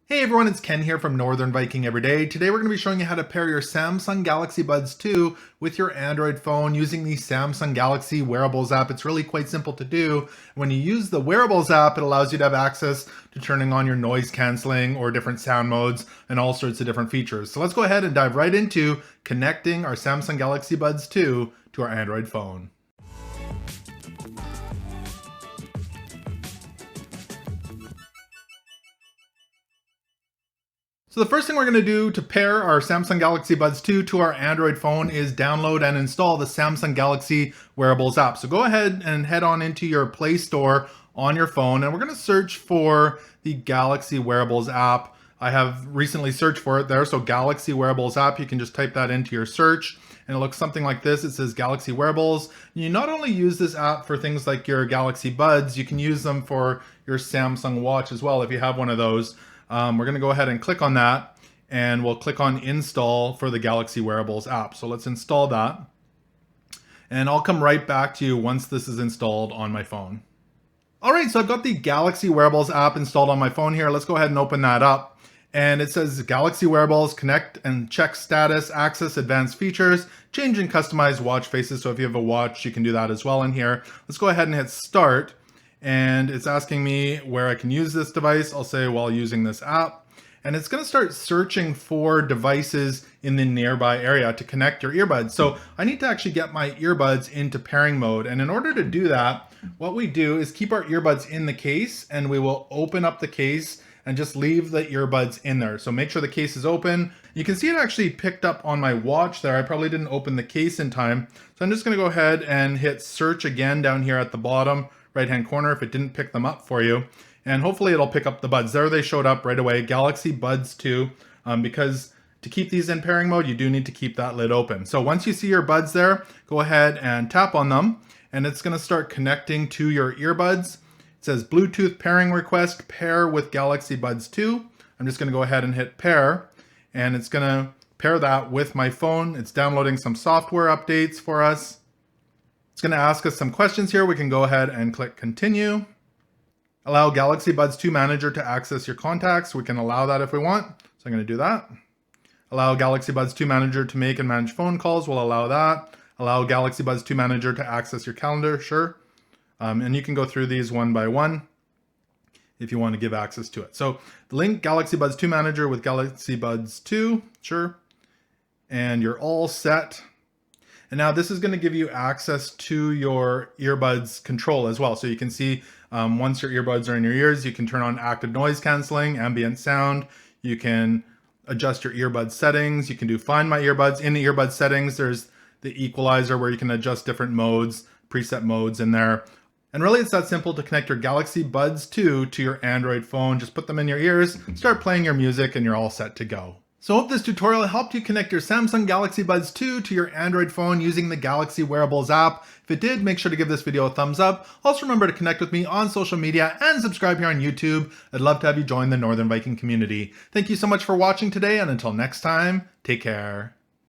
Hey everyone, it's Ken here from Northern Viking Everyday. Today we're going to be showing you how to pair your Samsung Galaxy Buds 2 with your Android phone using the Samsung Galaxy Wearables app. It's really quite simple to do. When you use the Wearables app, it allows you to have access to turning on your noise canceling or different sound modes and all sorts of different features. So let's go ahead and dive right into connecting our Samsung Galaxy Buds 2 to our Android phone. So the first thing we're going to do to pair our Samsung Galaxy Buds 2 to our Android phone is download and install the Samsung Galaxy Wearables app. So go ahead and head on into your Play Store on your phone, and we're going to search for the Galaxy Wearables app. I have recently searched for it there, so Galaxy Wearables app, you can just type that into your search, and it looks something like this. It says Galaxy Wearables. You not only use this app for things like your Galaxy Buds, you can use them for your Samsung Watch as well if you have one of those. We're going to go ahead and click on that, and we'll click on install for the Galaxy Wearables app. So let's install that, and I'll come right back to you once this is installed on my phone. All right, so I've got the Galaxy Wearables app installed on my phone here. Let's go ahead and open that up. And it says Galaxy Wearables, connect and check status, access advanced features, change and customize watch faces. So if you have a watch, you can do that as well in here. Let's go ahead and hit start. And it's asking me where I can use this device. I'll say while using this app, and it's going to start searching for devices in the nearby area to connect your earbuds. So I need to actually get my earbuds into pairing mode. And in order to do that, what we do is keep our earbuds in the case, and we will open up the case and just leave the earbuds in there. So make sure the case is open. You can see it actually picked up on my watch there. I probably didn't open the case in time. So I'm just going to go ahead and hit search again down here at the bottom right hand corner if it didn't pick them up for you, and hopefully it'll pick up the buds. There they showed up right away, Galaxy Buds 2, because to keep these in pairing mode you do need to keep that lid open. So once you see your buds there, go ahead and tap on them, and it's going to start connecting to your earbuds. It says Bluetooth pairing request, pair with Galaxy Buds 2. I'm just going to go ahead and hit pair, and it's going to pair that with my phone. It's downloading some software updates for us. It's going to ask us some questions here. We can go ahead and click continue. Allow Galaxy Buds 2 Manager to access your contacts. We can allow that if we want. So I'm going to do that. Allow Galaxy Buds 2 Manager to make and manage phone calls. We'll allow that. Allow Galaxy Buds 2 Manager to access your calendar. Sure. And you can go through these one by one if you want to give access to it. So link Galaxy Buds 2 Manager with Galaxy Buds 2. Sure. And you're all set. And now this is going to give you access to your earbuds control as well. So you can see once your earbuds are in your ears, you can turn on active noise canceling, ambient sound. You can adjust your earbud settings. You can do find my earbuds. In the earbud settings, there's the equalizer where you can adjust different modes, preset modes in there. And really it's that simple to connect your Galaxy Buds 2 to your Android phone. Just put them in your ears, start playing your music, and you're all set to go. So I hope this tutorial helped you connect your Samsung Galaxy Buds 2 to your Android phone using the Galaxy Wearables app. If it did, make sure to give this video a thumbs up. Also remember to connect with me on social media and subscribe here on YouTube. I'd love to have you join the Northern Viking community. Thank you so much for watching today, and until next time, take care.